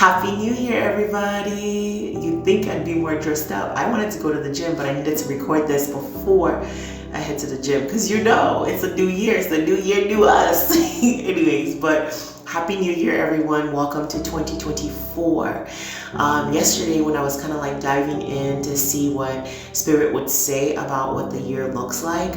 Happy New Year, everybody! You'd think I'd be more dressed up. I wanted to go to the gym, but I needed to record this before I head to the gym because it's a new year. It's the new year, new us. Anyways, but Happy New Year, everyone. Welcome to 2024. Yesterday, when I was kind of like diving in to see what Spirit would say about what the year looks like,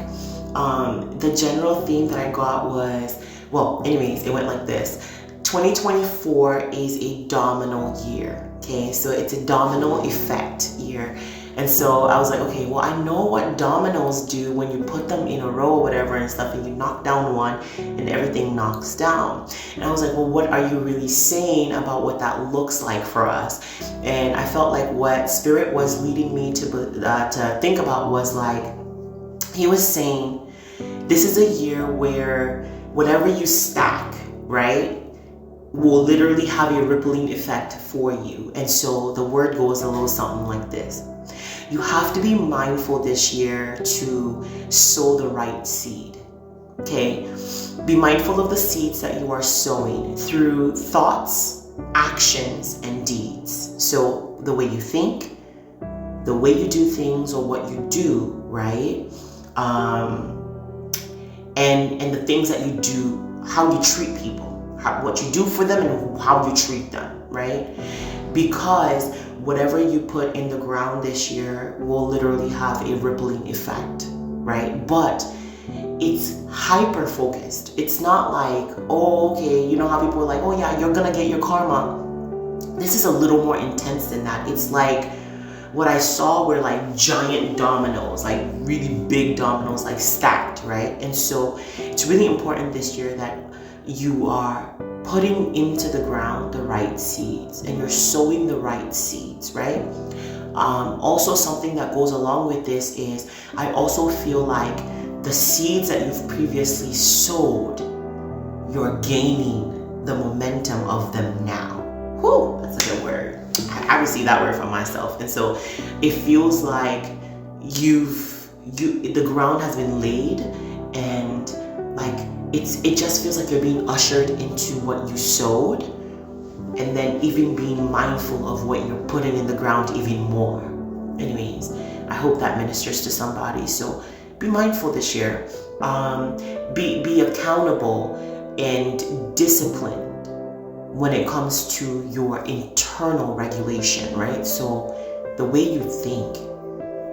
the general theme that I got was, it went like this. 2024 is a domino year, okay? So it's a domino effect year. And so I was like, okay, well, I know what dominoes do when you put them in a row or whatever and stuff, and you knock down one and everything knocks down. And I was like, well, what are you really saying about what that looks like for us? And I felt like what Spirit was leading me to think about was like, he was saying, this is a year where whatever you stack, right, will literally have a rippling effect for you. And so the word goes a little something like this. You have to be mindful this year to sow the right seed. Okay? Be mindful of the seeds that you are sowing through thoughts, actions, and deeds. So the way you think, the way you do things or what you do, right? And the things that you do, how you treat people. What you do for them and how you treat them, right? Because whatever you put in the ground this year will literally have a rippling effect, right? But it's hyper focused. It's not like, oh, okay, you know how people are like, oh yeah, you're gonna get your karma. This is a little more intense than that. It's like what I saw were like giant dominoes, like really big dominoes, like stacked, right? And so it's really important this year that you are putting into the ground the right seeds and you're sowing the right seeds, right? Also, something that goes along with this is I also feel like the seeds that you've previously sowed, you're gaining the momentum of them now. Whew, that's a good word. I received that word from myself. And so it feels like the ground has been laid, and like it just feels like you're being ushered into what you sowed, and then even being mindful of what you're putting in the ground even more. Anyways, I hope that ministers to somebody. So be mindful this year. Be accountable and disciplined when it comes to your internal regulation, right? So the way you think,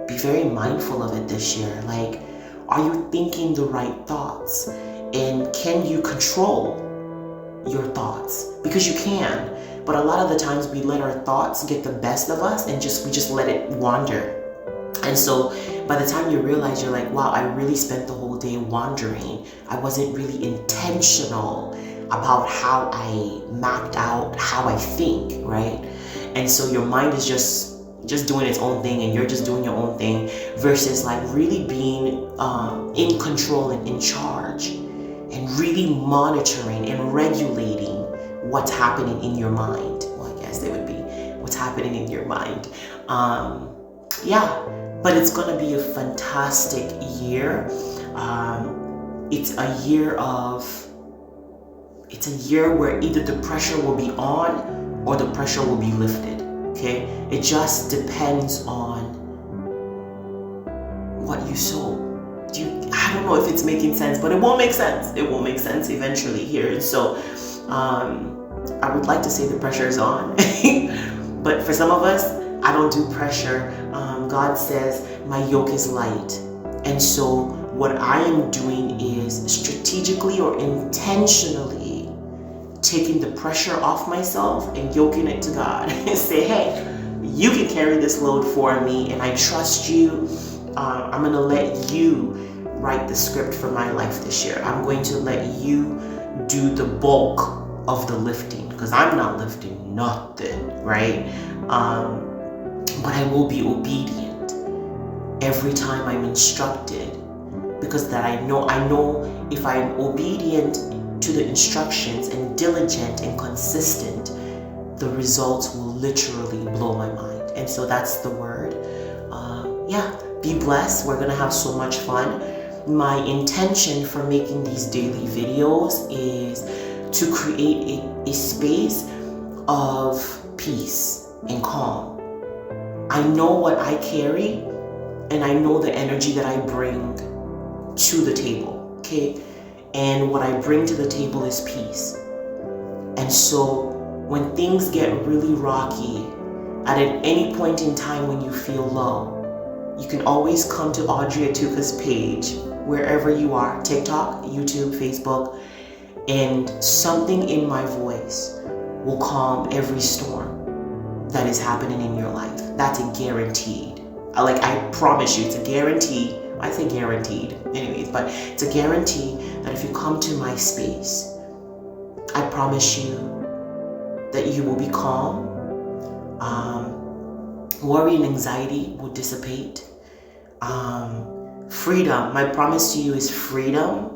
be very mindful of it this year. Like, are you thinking the right thoughts? And can you control your thoughts? Because you can, but a lot of the times we let our thoughts get the best of us and we just let it wander. And so by the time you realize, you're like, wow, I really spent the whole day wandering. I wasn't really intentional about how I mapped out how I think, right? And so your mind is just doing its own thing, and you're just doing your own thing, versus like really being in control and in charge, and really monitoring and regulating what's happening in your mind. Well, I guess it would be what's happening in your mind. But it's gonna be a fantastic year. It's a year where either the pressure will be on or the pressure will be lifted. Okay? It just depends on what you sow. I don't know if it's making sense, but it won't make sense. It will make sense eventually here. And so I would like to say the pressure is on. But for some of us, I don't do pressure. God says my yoke is light. And so what I am doing is strategically or intentionally taking the pressure off myself and yoking it to God and say, hey, you can carry this load for me, and I trust you. I'm going to let you write the script for my life this year. I'm going to let you do the bulk of the lifting, because I'm not lifting nothing, right? But I will be obedient every time I'm instructed, because that I know if I'm obedient to the instructions and diligent and consistent, the results will literally blow my mind. And so that's the word. Be blessed. We're gonna have so much fun. My intention for making these daily videos is to create a space of peace and calm. I know what I carry, and I know the energy that I bring to the table, okay? And what I bring to the table is peace. And so when things get really rocky, at any point in time when you feel low, you can always come to Audrey Atuka's page, wherever you are, TikTok, YouTube, Facebook, and something in my voice will calm every storm that is happening in your life. That's a guaranteed. I promise you, it's a guarantee. I say guaranteed anyways, but it's a guarantee that if you come to my space, I promise you that you will be calm. Worry and anxiety will dissipate. Freedom. My promise to you is freedom.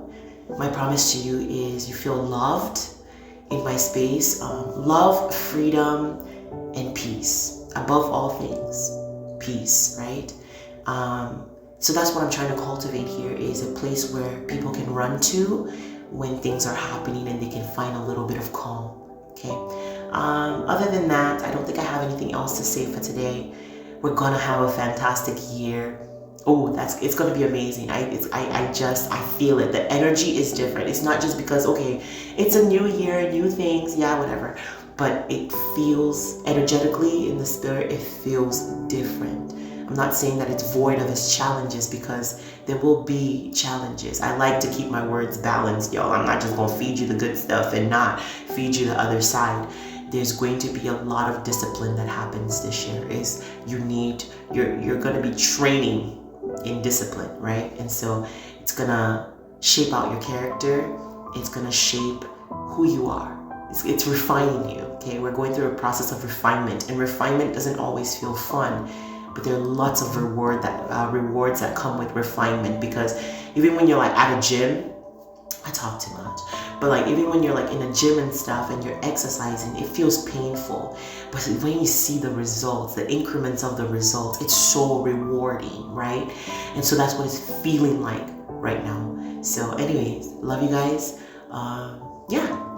My promise to you is you feel loved in my space. Love, freedom, and peace. Above all things, peace, right? So that's what I'm trying to cultivate here, is a place where people can run to when things are happening and they can find a little bit of calm, okay? Other than that, I don't think I have anything else to say for today. We're gonna have a fantastic year. Oh, it's gonna be amazing. I feel it. The energy is different. It's not just because, okay, it's a new year, new things, yeah, whatever. But it feels energetically in the spirit, it feels different. I'm not saying that it's void of its challenges, because there will be challenges. I like to keep my words balanced, y'all. I'm not just gonna feed you the good stuff and not feed you the other side. There's going to be a lot of discipline that happens this year. You're gonna be training in discipline, right? And so it's gonna shape out your character. It's gonna shape who you are. It's refining you, okay? We're going through a process of refinement, and refinement doesn't always feel fun, but there are lots of rewards that come with refinement. Because even when you're at a gym, I talk too much, but even when you're in a gym and stuff and you're exercising, it feels painful. But when you see the results, the increments of the results, it's so rewarding, right? And so that's what it's feeling like right now. So anyways, love you guys.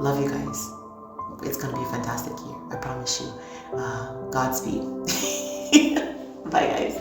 Love you guys. It's gonna be a fantastic year, I promise you. Godspeed. Bye guys.